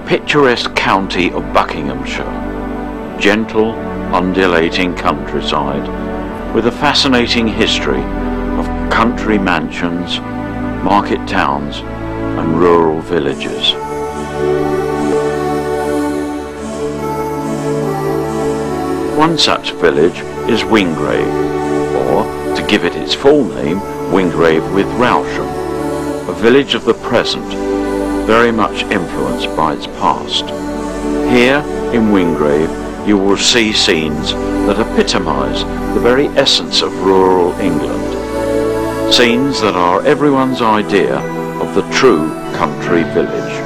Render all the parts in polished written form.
picturesque county of Buckinghamshire, gentle, undulating countryside with a fascinating history of country mansions, market towns and rural villages. One such village is Wingrave, or, to give it its full name, Wingrave with Rowsham, a village of the present, very much influenced by its past. Here, in Wingrave, you will see scenes that epitomise the very essence of rural England. Scenes that are everyone's idea of the true country village.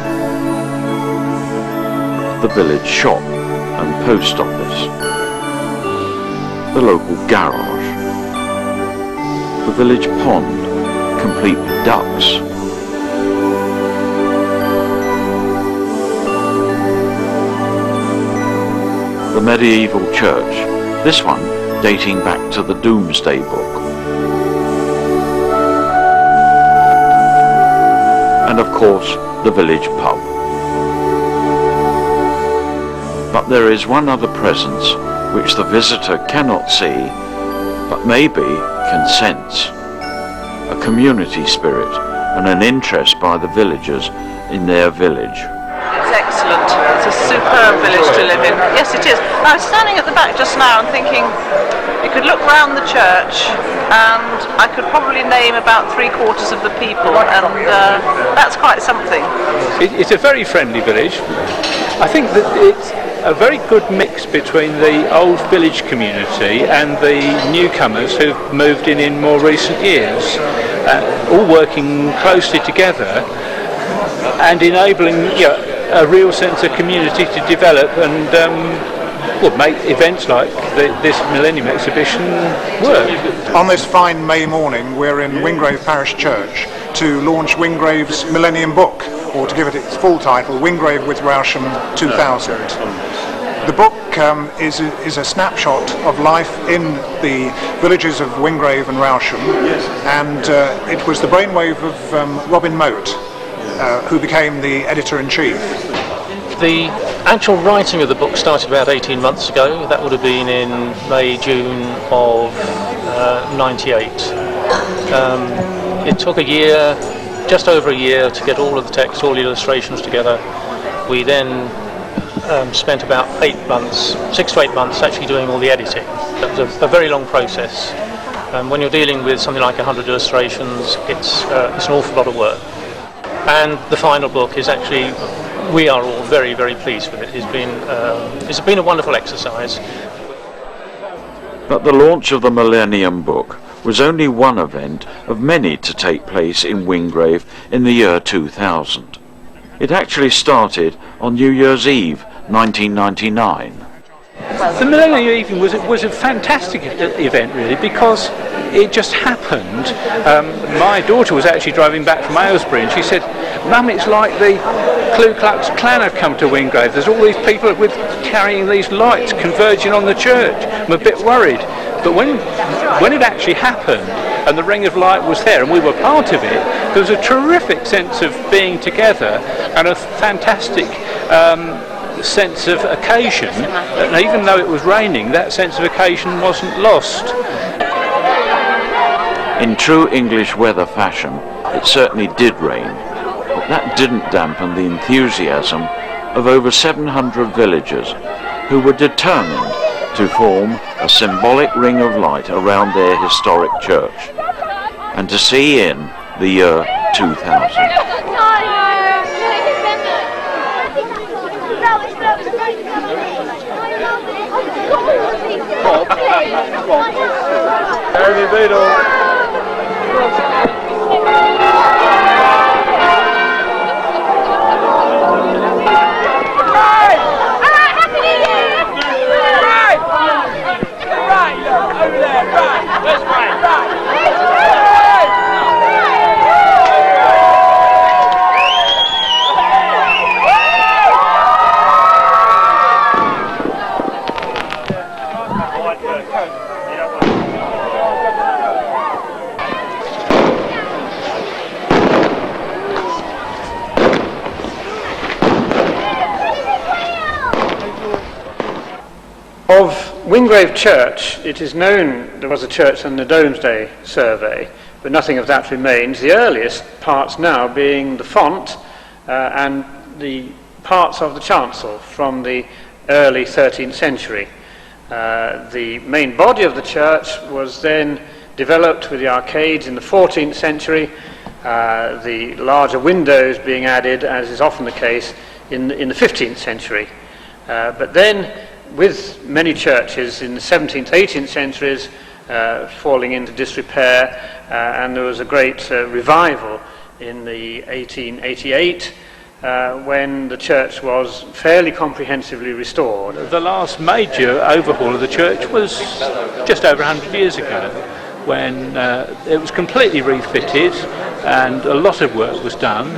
The village shop and post office. The local garage. The village pond, complete with ducks. The medieval church, this one dating back to the Domesday Book. And of course, the village pub. But there is one other presence which the visitor cannot see, but maybe can sense. A community spirit and an interest by the villagers in their village. It's excellent. It's a superb village to live in. Yes, it is. I was standing at the back just now and thinking you could look round the church and I could probably name about 3/4 of the people, and that's quite something. It's a very friendly village. I think that it's a very good mix between the old village community and the newcomers who've moved in more recent years, all working closely together and enabling a real sense of community to develop and make events like this Millennium exhibition work. On this fine May morning, we're in Wingrave Parish Church to launch Wingrave's Millennium book, or to give it its full title, Wingrave with Rowsham 2000. The book is a snapshot of life in the villages of Wingrave and Rowsham, and it was the brainwave of Robin Moat, who became the editor-in-chief. The actual writing of the book started about 18 months ago. That would have been in May, June of 98. It took a year, just over a year, to get all of the text, all the illustrations together. We then spent about 6 to 8 months actually doing all the editing. It was a very long process. When you're dealing with something like 100 illustrations, it's an awful lot of work. And the final book is actually, we are all very, very pleased with it. It's been a wonderful exercise. But the launch of the Millennium book was only one event of many to take place in Wingrave in the year 2000. It actually started on New Year's Eve, 1999. The Millennium Evening was a fantastic event, really, because it just happened. My daughter was actually driving back from Aylesbury and she said, "Mum, it's like the Ku Klux Klan have come to Wingrave. There's all these people carrying these lights converging on the church. I'm a bit worried." But when it actually happened and the ring of light was there and we were part of it, there was a terrific sense of being together and a fantastic sense of occasion. And even though it was raining, that sense of occasion wasn't lost. In true English weather fashion, it certainly did rain, but that didn't dampen the enthusiasm of over 700 villagers who were determined to form a symbolic ring of light around their historic church and to see in the year 2000. Wingrave Church, it is known there was a church on the Domesday survey, but nothing of that remains. The earliest parts now being the font and the parts of the chancel from the early 13th century. The main body of the church was then developed with the arcades in the 14th century, the larger windows being added, as is often the case, in the 15th century. But then, with many churches in the 17th, 18th centuries falling into disrepair, and there was a great revival in the 1888 when the church was fairly comprehensively restored. The last major overhaul of the church was just over 100 years ago, when it was completely refitted and a lot of work was done.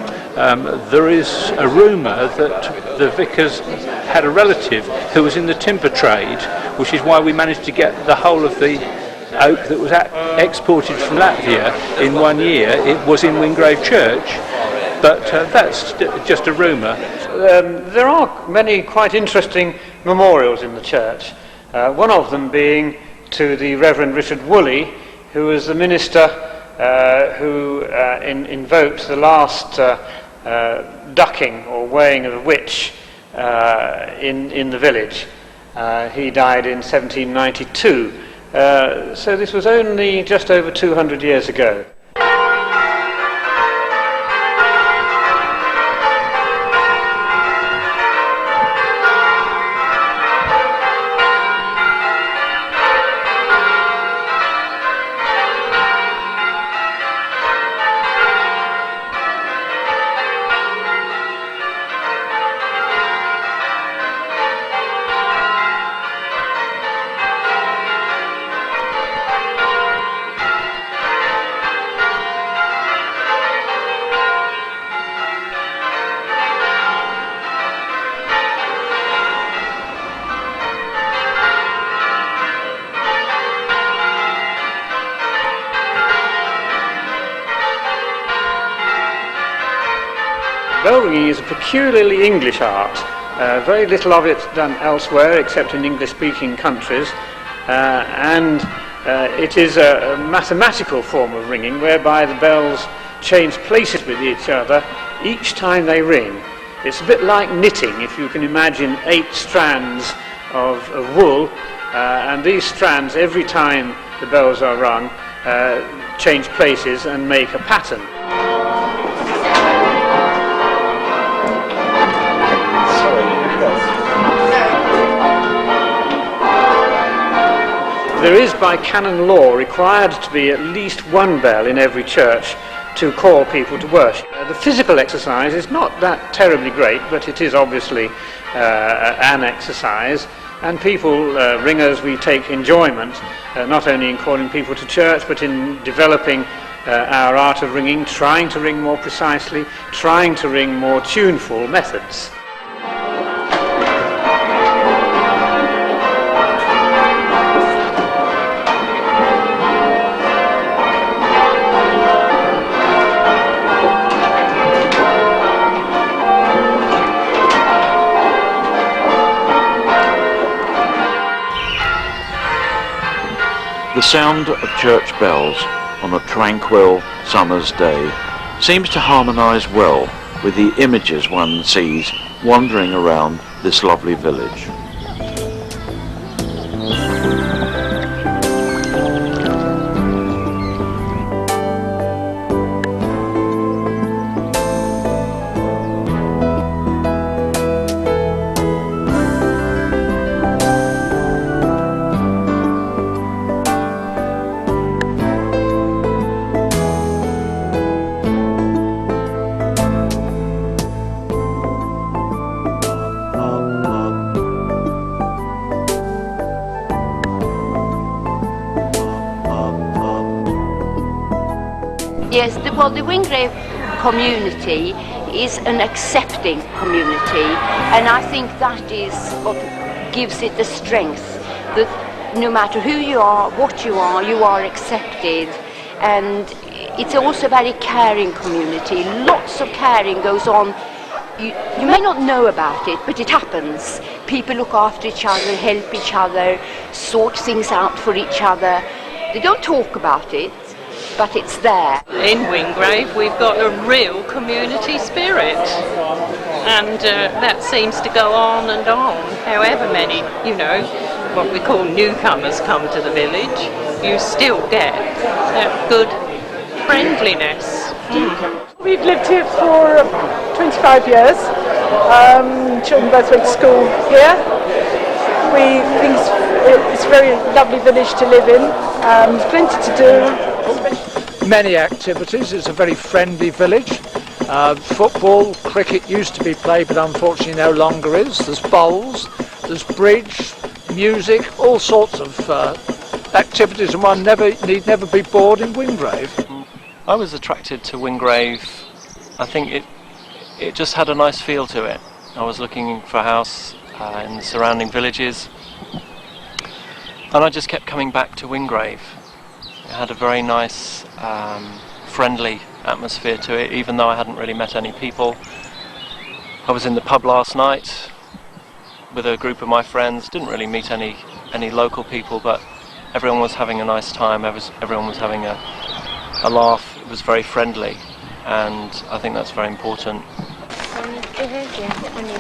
There is a rumour that the vicar's had a relative who was in the timber trade, which is why we managed to get the whole of the oak that was exported from Latvia in 1 year. It was in Wingrave Church, but that's just a rumour. There are many quite interesting memorials in the church, one of them being to the Reverend Richard Woolley, who was the minister who invoked the last ducking or weighing of a witch in the village. He died in 1792, so this was only just over 200 years ago. Bell ringing is a peculiarly English art. Very little of it done elsewhere except in English-speaking countries, and it is a mathematical form of ringing whereby the bells change places with each other each time they ring. It's a bit like knitting, if you can imagine 8 strands of wool, and these strands, every time the bells are rung, change places and make a pattern. There is, by canon law, required to be at least one bell in every church to call people to worship. The physical exercise is not that terribly great, but it is obviously an exercise, and people, ringers, we take enjoyment not only in calling people to church, but in developing our art of ringing, trying to ring more precisely, trying to ring more tuneful methods. The sound of church bells on a tranquil summer's day seems to harmonise well with the images one sees wandering around this lovely village. Yes, the Wingrave community is an accepting community, and I think that is what gives it the strength, that no matter who you are, what you are accepted. And it's also a very caring community. Lots of caring goes on. You may not know about it, but it happens. People look after each other, help each other, sort things out for each other. They don't talk about it, but it's there. In Wingrave we've got a real community spirit, and that seems to go on and on. However many, what we call newcomers come to the village, you still get that good friendliness. We've lived here for 25 years. Children both went to school here. We think it's a very lovely village to live in. There's plenty to do. Many activities. It's a very friendly village. Football, cricket used to be played, but unfortunately no longer is. There's bowls, there's bridge, music, all sorts of activities, and one need never be bored in Wingrave. I was attracted to Wingrave. I think it just had a nice feel to it. I was looking for a house in the surrounding villages, and I just kept coming back to Wingrave. It had a very nice, friendly atmosphere to it, even though I hadn't really met any people. I was in the pub last night with a group of my friends. Didn't really meet any local people, but everyone was having a nice time. Everyone was having a laugh. It was very friendly, and I think that's very important.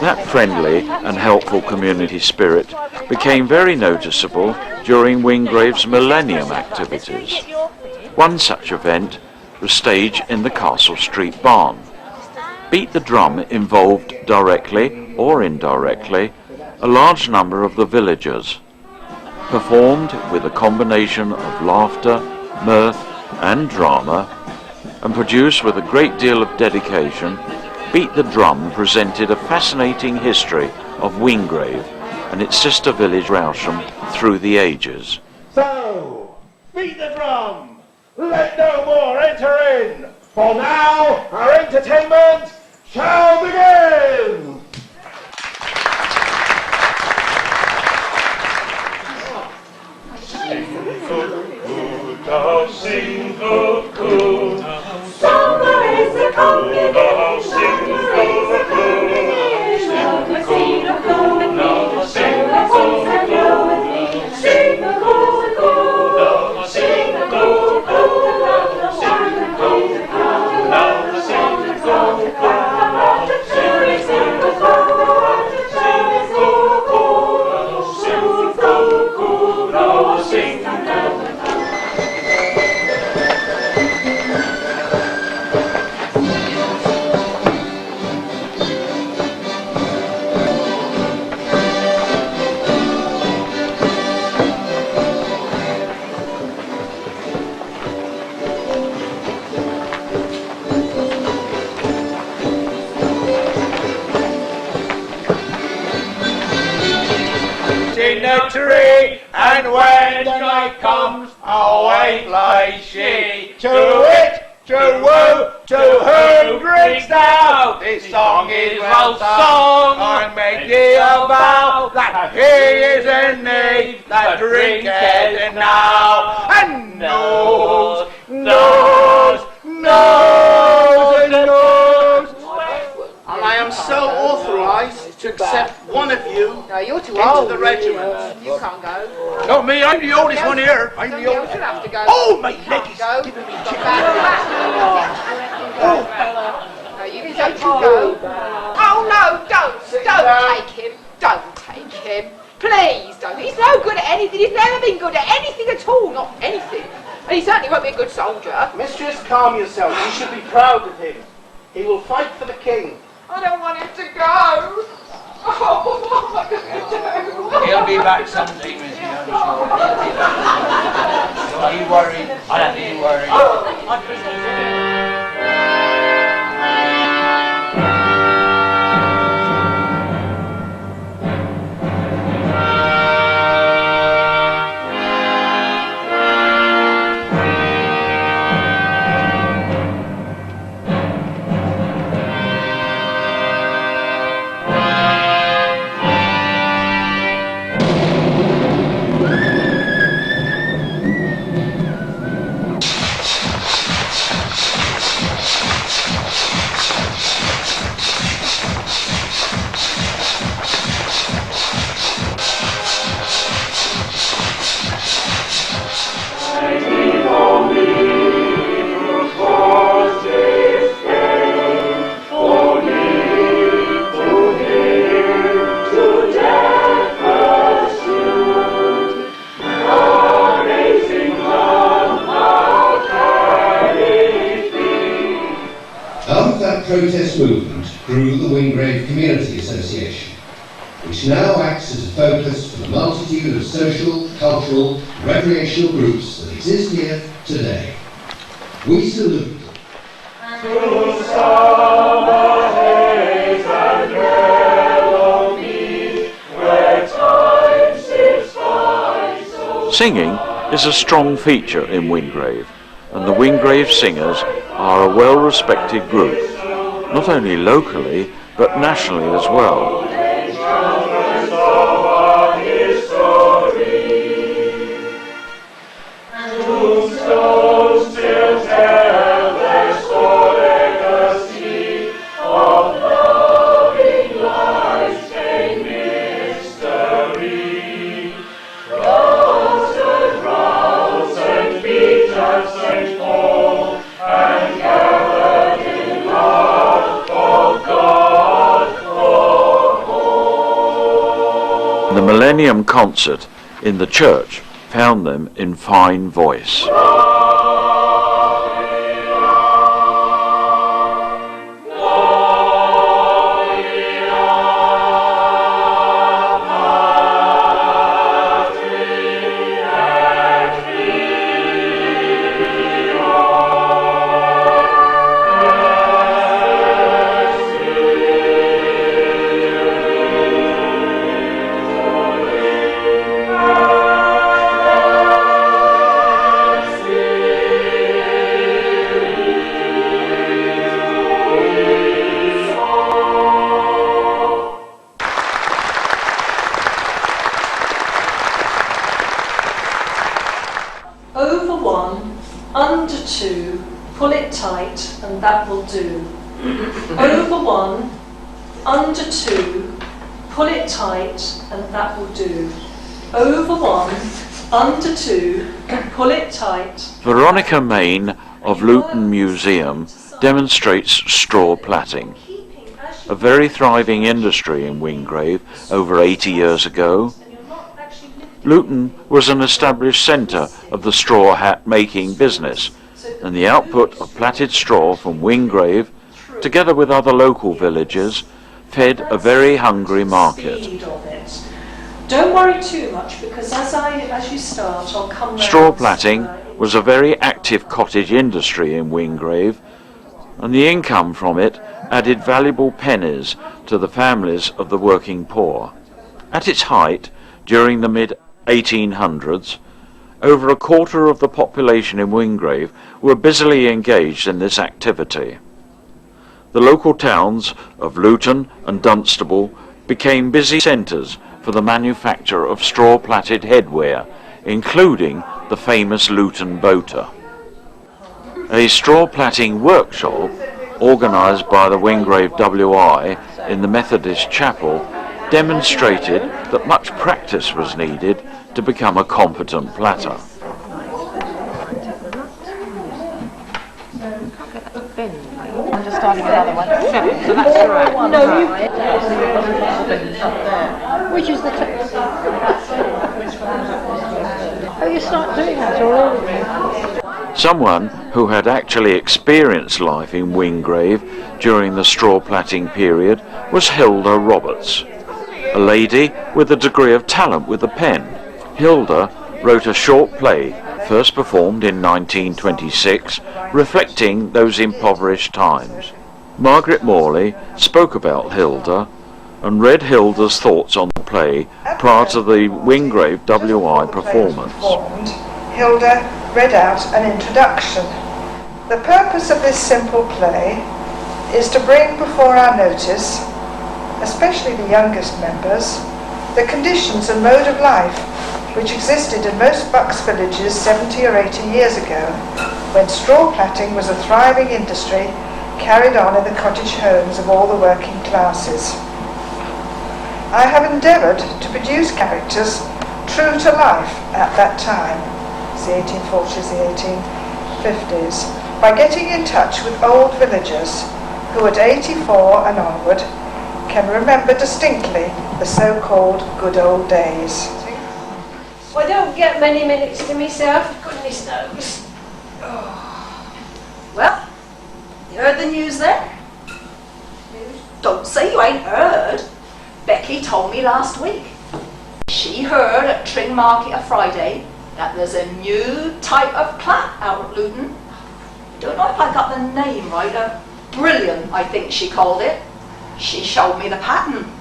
That friendly and helpful community spirit became very noticeable during Wingrave's Millennium activities. One such event was staged in the Castle Street barn. Beat the Drum involved directly or indirectly a large number of the villagers. Performed with a combination of laughter, mirth and drama, and produced with a great deal of dedication, Beat the Drum presented a fascinating history of Wingrave and its sister village Rowsham through the ages. So, beat the drum, let no more enter in, for now our entertainment shall begin! Sing cuckoo, now sing cuckoo. Summer is the coming, now sing cuckoo. Sing cuckoo, now sing cuckoo. Sing cuckoo, now sing cuckoo. Sing cuckoo, now sing cuckoo. Sing cuckoo, now sing cuckoo. Tree, and when the night comes, away flies she. To it, to woo, to who drinks now. This song is well sung, and make ye a vow that he is in need, that drinketh now, and knows, knows, knows, and knows. And I am so authorised to accept one of you into the regiment. You can't go. Not me, I'm the oldest one here. I'm the oldest. You have to go. Oh, my leg is giving me chicken. No, you don't go. Oh no, don't take him. Don't take him. Please don't. He's no good at anything. He's never been good at anything at all. Not anything. And he certainly won't be a good soldier. Mistress, calm yourself. You should be proud of him. He will fight for the king. I don't want him to go. Oh, what am I going to do? He'll be back someday, Miss Young. Are you worried? I don't think you're worried. through the Wingrave Community Association, which now acts as a focus for the multitude of social, cultural, recreational groups that exist here today. We salute them. Singing is a strong feature in Wingrave, and the Wingrave singers are a well-respected group, not only locally but nationally as well. The Millennium concert in the church found them in fine voice. Over one, under two, pull it tight and that will do. Over one, under two, pull it tight and that will do. Over one, under two, pull it tight. Veronica Main of Luton Museum demonstrates straw plaiting, a very thriving industry in Wingrave over 80 years ago. Luton was an established centre of the straw hat making business, and the output of plaited straw from Wingrave, together with other local villages, fed a very hungry market. Don't worry too much, because as you start, I'll come round. Straw plaiting was a very active cottage industry in Wingrave, and the income from it added valuable pennies to the families of the working poor. At its height, during the mid-1800s, over a quarter of the population in Wingrave were busily engaged in this activity. The local towns of Luton and Dunstable became busy centres for the manufacture of straw-plaited headwear, including the famous Luton boater. A straw plaiting workshop, organised by the Wingrave WI in the Methodist Chapel, demonstrated that much practice was needed to become a competent platter. I'm just starting another one. 7, so that's the right one. No, you... Which is the text? Oh, you start doing that already? Someone who had actually experienced life in Wingrave during the straw plaiting period was Hilda Roberts, a lady with a degree of talent with the pen. Hilda wrote a short play, first performed in 1926, reflecting those impoverished times. Margaret Morley spoke about Hilda and read Hilda's thoughts on the play prior to the Wingrave WI performance. Hilda read out an introduction. The purpose of this simple play is to bring before our notice, especially the youngest members, the conditions and mode of life which existed in most Bucks villages 70 or 80 years ago, when straw plaiting was a thriving industry carried on in the cottage homes of all the working classes. I have endeavoured to produce characters true to life at that time, the 1840s, the 1850s, by getting in touch with old villagers who at 84 and onward can remember distinctly the so-called good old days. I don't get many minutes to myself, goodness knows. Oh. Well, you heard the news then? Don't say you ain't heard. Becky told me last week. She heard at Tring Market a Friday that there's a new type of plat out at Luton. Don't know if I got the name right. Brilliant, I think she called it. She showed me the pattern.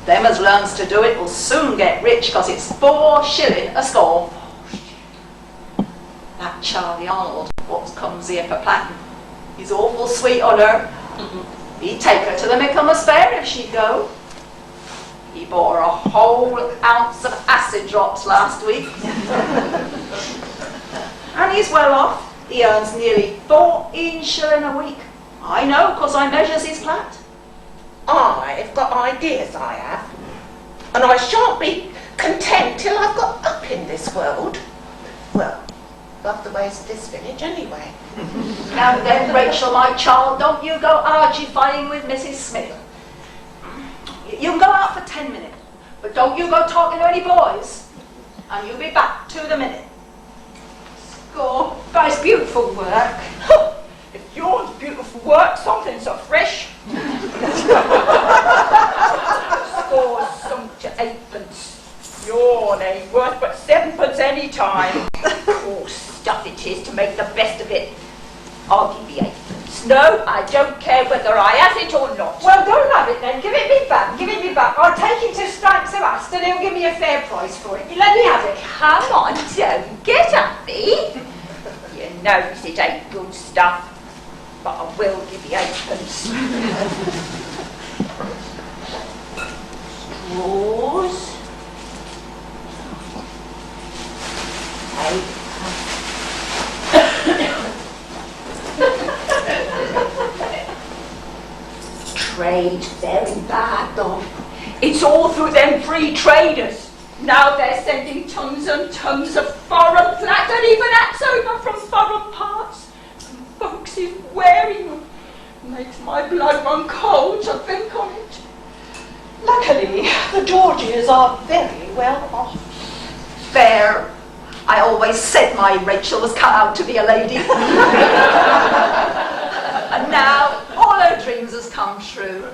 Them as learns to do it will soon get rich, because it's 4 shilling a score. That Charlie Arnold, what comes here for platin, he's awful sweet on her. He'd take her to the Michaelmas Fair if she'd go. He bought her a whole ounce of acid drops last week. And he's well off. He earns nearly 14 shilling a week. I know, because I measures his plat. I've got ideas, I have. And I shan't be content till I've got up in this world. Well, love the ways of this village anyway. Now then, Rachel, my child, don't you go argyfying with Mrs. Smith. You can go out for 10 minutes, but don't you go talking to any boys. And you'll be back to the minute. Oh, but it's beautiful work. If yours beautiful work, something so fresh. Scores some to 8pence. Yours ain't worth but 7pence any time. Oh, stuff it is to make the best of it. I'll give you 8pence. No, I don't care whether I have it or not. Well, don't have it then. Give it me back. Give it me back. I'll take it to Stripes of Aston. He'll give me a fair price for it. You let me have it. Come on, don't get at me. You knows it ain't good stuff, but I will give you 8pence. Straws. 8. Trade very bad though. It's all through them free traders. Now they're sending tons and tons of foreign flax and even hats over from foreign parts. And folks is wearing them. Makes my blood run cold to think on it. Luckily, the Georges are very well off. Fair. I always said my Rachel was cut out to be a lady. And now all her dreams has come true.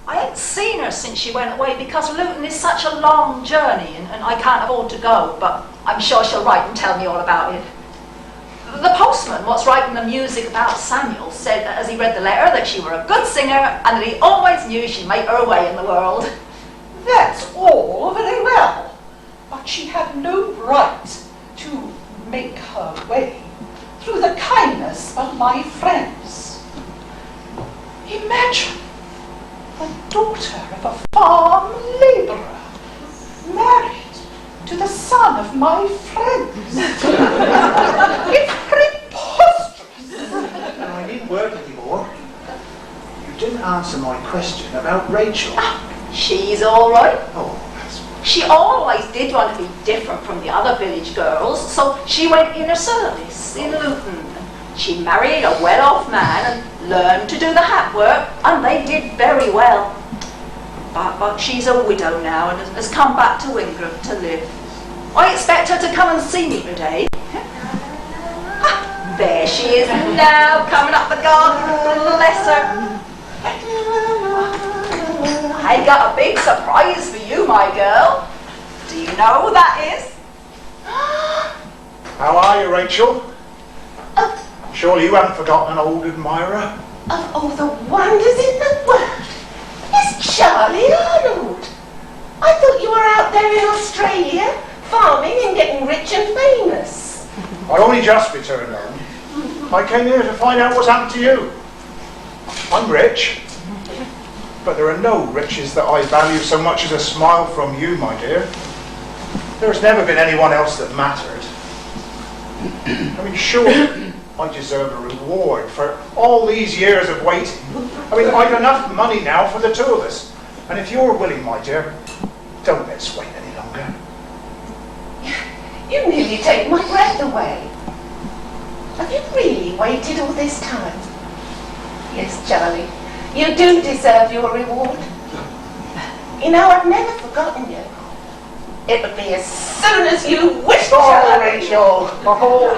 I ain't seen her since she went away because Luton is such a long journey and I can't afford to go, but I'm sure she'll write and tell me all about it. The postman, what's writing the music about Samuel, said as he read the letter that she were a good singer and that he always knew she'd make her way in the world. That's all very well, but she had no right to make her way through the kindness of my friends. Imagine the daughter of a farm labourer married to the son of my friends. It's preposterous. No, I needn't work anymore. You didn't answer my question about Rachel. She's all right. Oh, that's... She always did want to be different from the other village girls, so she went in her service in Luton. She married a well-off man and learned to do the hat work, and they did very well. But she's a widow now and has come back to Wingrave to live. I expect her to come and see me today. There she is now, coming up the garden, bless her. I got a big surprise for you, my girl. Do you know who that is? How are you, Rachel? Surely you haven't forgotten an old admirer? Of all the wonders in the world, it's Charlie Arnold. I thought you were out there in Australia, farming and getting rich and famous. I only just returned home. I came here to find out what's happened to you. I'm rich, but there are no riches that I value so much as a smile from you, my dear. There's never been anyone else that mattered. I mean, sure, I deserve a reward for all these years of waiting. I mean, I've enough money now for the two of us. And if you're willing, my dear, don't let's wait any longer. You nearly take my breath away. Have you really waited all this time? Yes, Charlie, you do deserve your reward. You know, I've never forgotten you. It would be as soon as you wish, Oh, Rachel! Oh.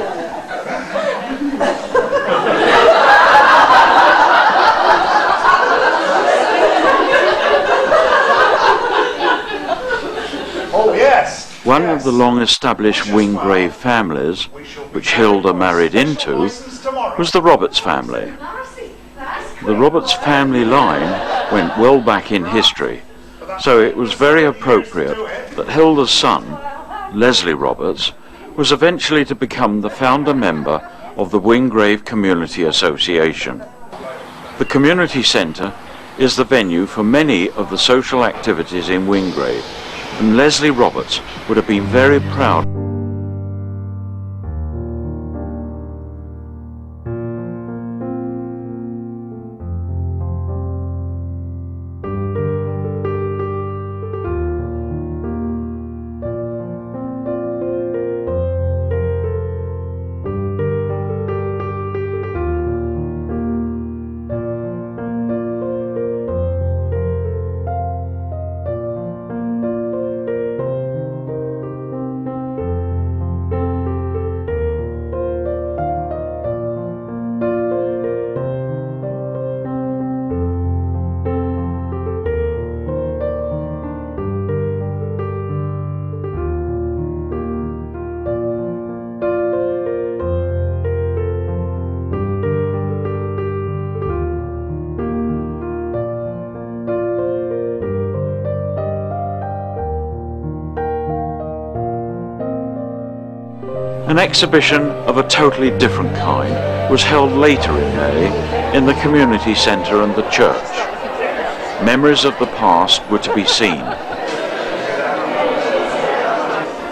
One of the long-established Wingrave families, which Hilda married into, was the Roberts family. The Roberts family line went well back in history, so it was very appropriate that Hilda's son, Leslie Roberts, was eventually to become the founder member of the Wingrave Community Association. The community centre is the venue for many of the social activities in Wingrave, and Leslie Roberts would have been very proud. An exhibition of a totally different kind was held later in May in the community centre and the church. Memories of the past were to be seen.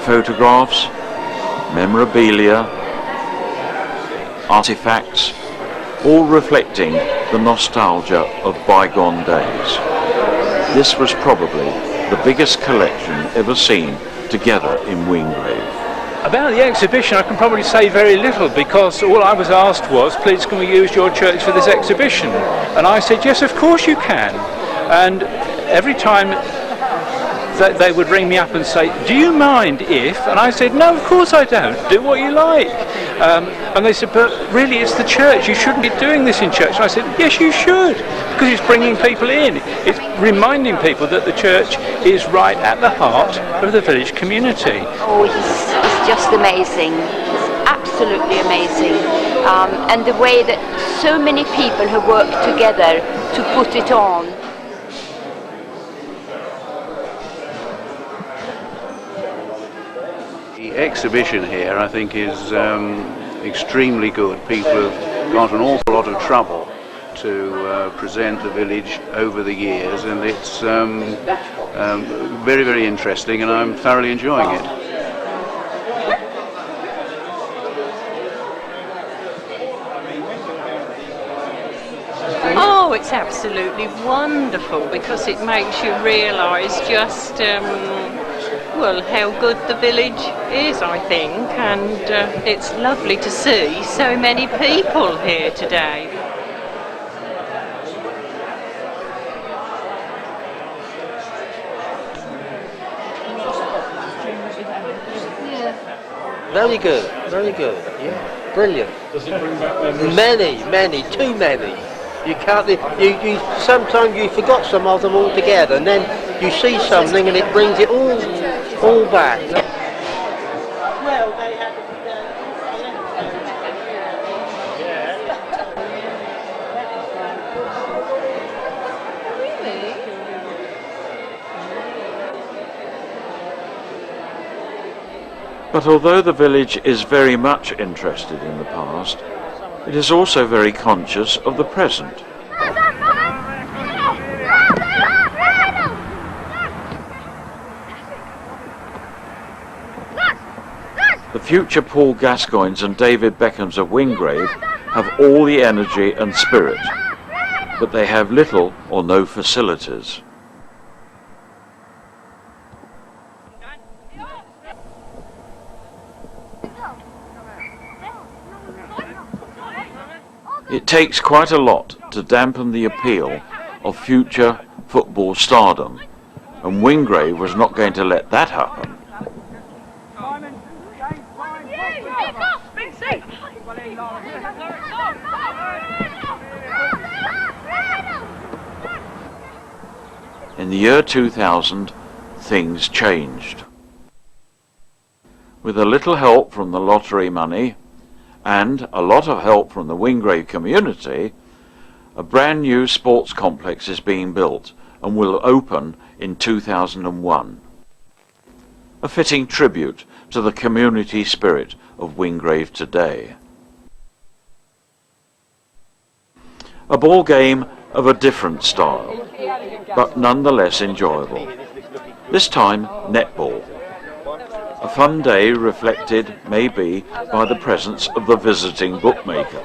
Photographs, memorabilia, artifacts, all reflecting the nostalgia of bygone days. This was probably the biggest collection ever seen together in Wingrave. About the exhibition, I can probably say very little, because all I was asked was, please can we use your church for this exhibition? And I said, yes, of course you can. And every time that they would ring me up and say, do you mind if? And I said, no, of course I don't. Do what you like. And they said, but really it's the church. You shouldn't be doing this in church. And I said, yes, you should, because it's bringing people in. It's reminding people that the church is right at the heart of the village community. Oh, it's just amazing. It's absolutely amazing. And the way that so many people have worked together to put it on. The exhibition here, I think, is extremely good. People have gone to an awful lot of trouble to present the village over the years, and it's very, very interesting, and I'm thoroughly enjoying it. Oh, it's absolutely wonderful, because it makes you realise just well, how good the village is, I think, and it's lovely to see so many people here today. Very good, yeah, brilliant. Does it bring back memories? Many, too many. You can't. You sometimes you forgot some of them altogether, and then you see something, and it brings it all back. Well, they had But although the village is very much interested in the past, it is also very conscious of the present. The future Paul Gascoignes and David Beckhams of Wingrave have all the energy and spirit, but they have little or no facilities. It takes quite a lot to dampen the appeal of future football stardom, and Wingrave was not going to let that happen. In the year 2000, things changed. With a little help from the lottery money and a lot of help from the Wingrave community, a brand new sports complex is being built and will open in 2001. A fitting tribute to the community spirit of Wingrave today. A ball game of a different style, but nonetheless enjoyable. This time, netball. A fun day reflected, maybe, by the presence of the visiting bookmaker.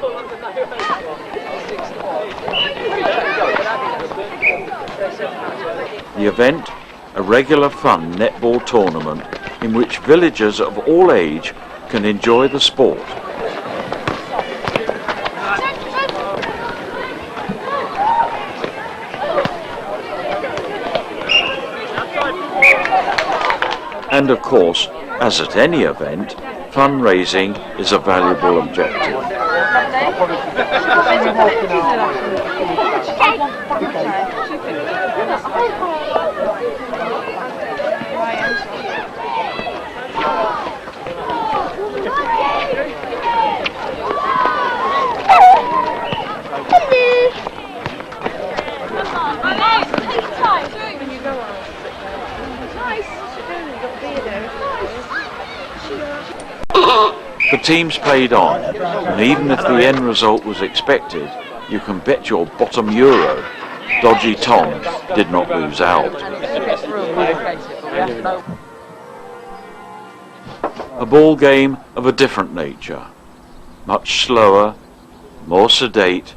The event, a regular fun netball tournament in which villagers of all age can enjoy the sport. And of course, as at any event, fundraising is a valuable objective. The teams played on, and even if the end result was expected, you can bet your bottom euro Dodgy Tom did not lose out. A ball game of a different nature, much slower, more sedate,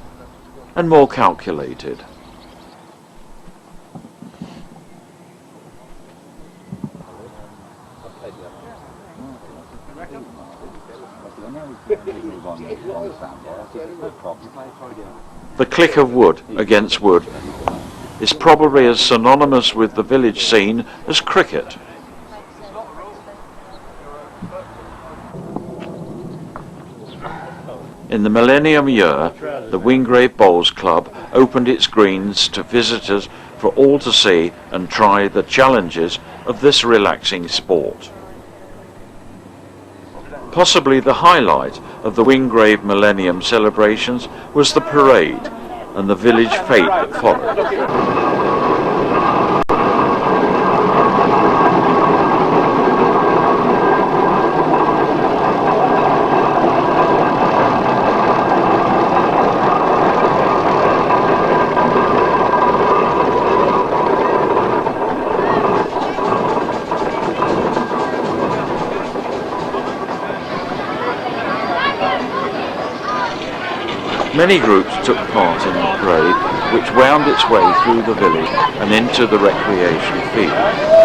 and more calculated. The click of wood against wood is probably as synonymous with the village scene as cricket. In the Millennium year, the Wingrave Bowls Club opened its greens to visitors for all to see and try the challenges of this relaxing sport. Possibly the highlight of the Wingrave Millennium celebrations was the parade and the village fete that followed. Many groups took part in the parade, which wound its way through the village and into the recreation field.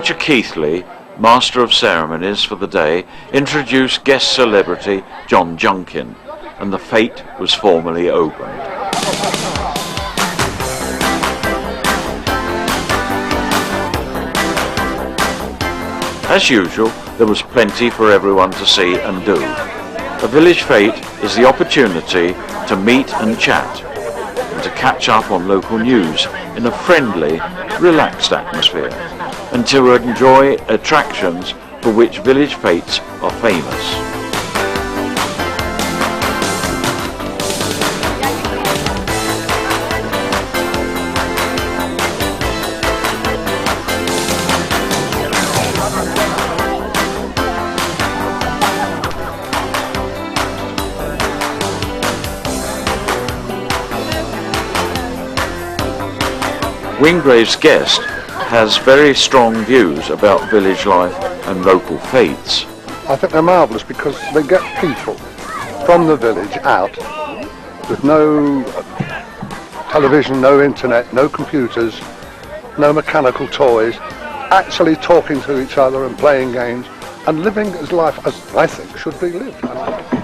Richard Keithley, Master of Ceremonies for the day, introduced guest celebrity John Junkin, and the fete was formally opened. As usual, there was plenty for everyone to see and do. A village fete is the opportunity to meet and chat, and to catch up on local news in a friendly, relaxed atmosphere, and to enjoy attractions for which village fetes are famous. Wingrave's guest has very strong views about village life and local faiths. I think they're marvellous because they get people from the village out with no television, no internet, no computers, no mechanical toys, actually talking to each other and playing games and living as life as I think should be lived.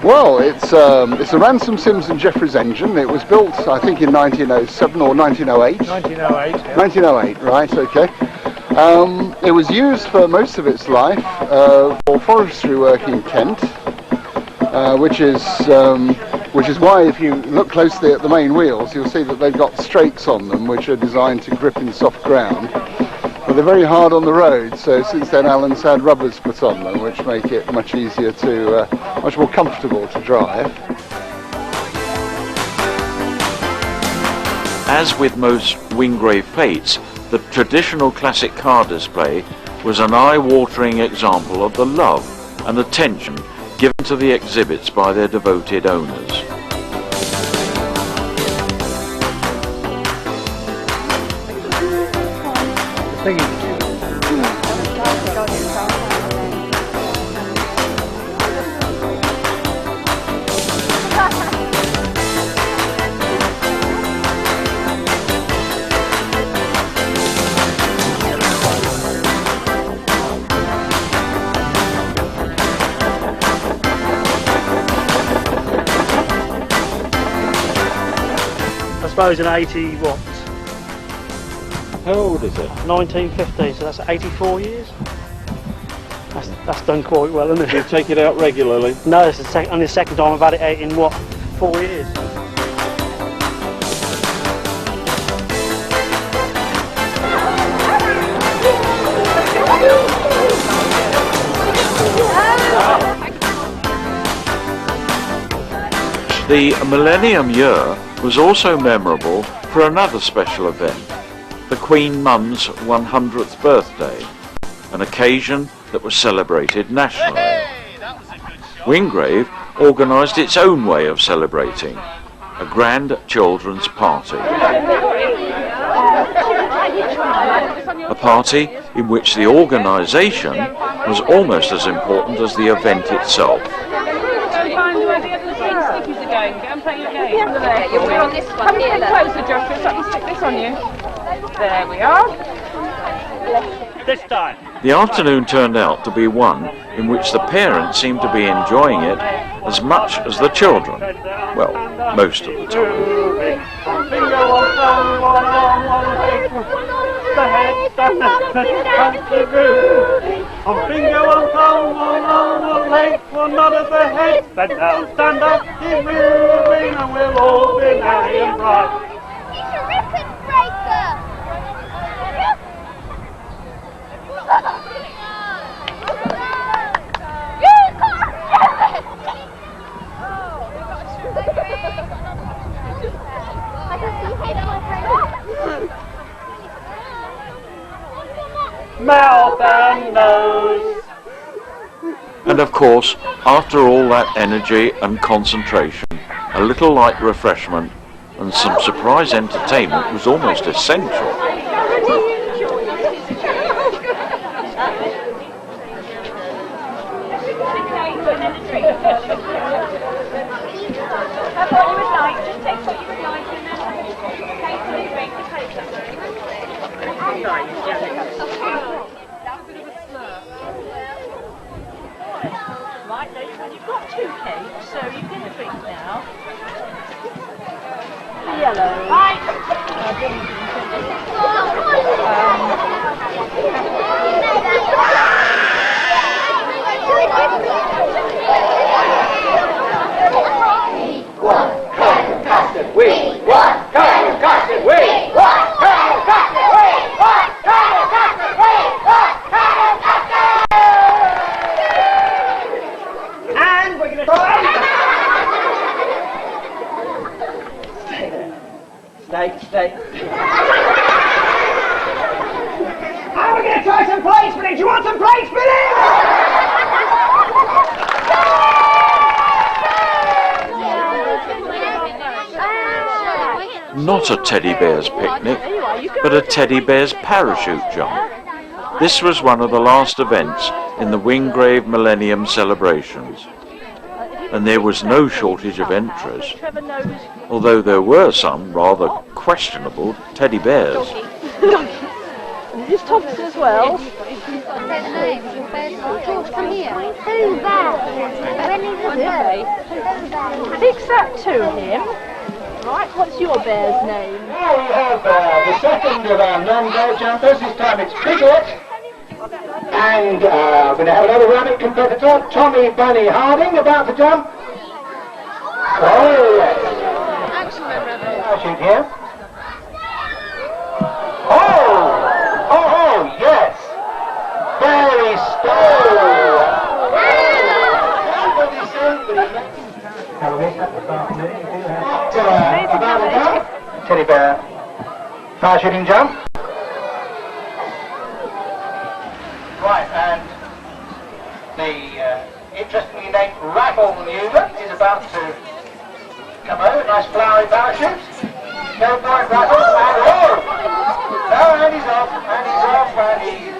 Well, it's a Ransom Sims and Jeffries engine. It was built, I think, in 1907 or 1908. 1908. Yeah. 1908, right? Okay. It was used for most of its life for forestry work in Kent, which is why, if you look closely at the main wheels, you'll see that they've got strakes on them, which are designed to grip in soft ground. But they're very hard on the road, so since then Alan's had rubbers put on them, which make it much easier to, much more comfortable to drive. As with most Wingrave fetes, the traditional classic car display was an eye-watering example of the love and attention given to the exhibits by their devoted owners. I suppose in 80 what? How old is it? 1950, so that's 84 years. That's done quite well, isn't it? Do you take it out regularly? No, it's only the second time I've had it out in what, 4 years. The Millennium year was also memorable for another special event, the Queen Mum's 100th birthday, an occasion that was celebrated nationally. Wingrave organised its own way of celebrating, a grand children's party. A party in which the organisation was almost as important as the event itself. Come here closer, Joshua, so I can stick this on you. There we are. This time. The afternoon turned out to be one in which the parents seemed to be enjoying it as much as the children. Well, most of the time. On finger, one thumb, one arm, one leg, one nod of the head. Bend down, stand up, keep moving, and we'll all be merry and bright. It's a record breaker! You can't do it! I can see head. Mouth and nose. And of course, after all that energy and concentration, a little light refreshment and some surprise entertainment was almost essential. Right, you've got 2 cakes, so you get a drink now. Yellow. Right. And we're going to try. Stay. And we're going to try some plates, Billy. Do you want some plates, Billy? Not a teddy bear's picnic, but a teddy bear's parachute jump. This was one of the last events in the Wingrave Millennium celebrations, and there was no shortage of entries, although there were some rather questionable teddy bears. Is Thompson as well? George, come here. Who's that? Fix that to him. Right, what's your bear's name? Now we have the second of our non-go jumpers. This time it's Piglet. And we're going to have another rabbit competitor, Tommy Bunny Harding, about to jump. Oh, yes. Parachute here. Oh, yes. Very slow. About to jump. Teddy bear parachuting jump. Right, and the interestingly named Rattle Maneuver is about to come over. Nice flowery parachute. Go for it, Rattle. And no, and he's off, and he's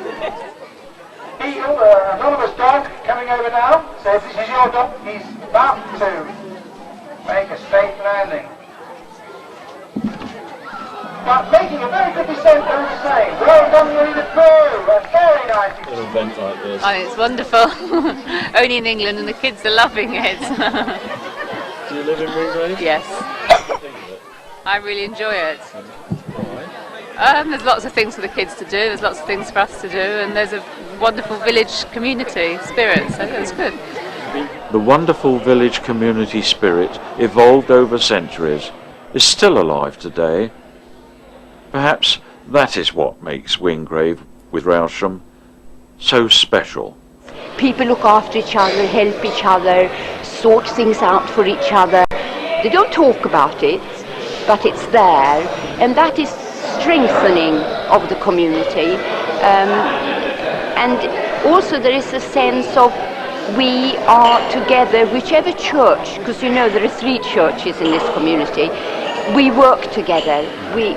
Eagle, anonymous dog, coming over now. So if this is your dog, he's about to make a safe landing. But making a very good descent over the same. Well done, Louis the Crew. A very nice An event like this. Oh, it's wonderful. Only in England, and the kids are loving it. Do you live in Wingrave? Yes. I really enjoy it. There's lots of things for the kids to do, there's lots of things for us to do, and there's a wonderful village community spirit, so it's good. The wonderful village community spirit, evolved over centuries, is still alive today. Perhaps that is what makes Wingrave with Rowsham so special. People look after each other, help each other, sort things out for each other. They don't talk about it, but it's there, and that is strengthening of the community. And also there is a sense of we are together, whichever church, because you know there are 3 churches in this community, we work together. We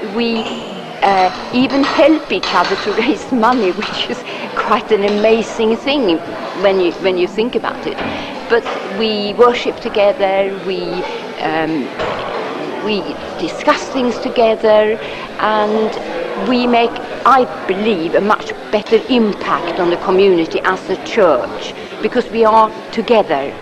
even help each other to raise money, which is quite an amazing thing when you think about it. But we worship together, we discuss things together, and we make, I believe, a much better impact on the community as a church, because we are together.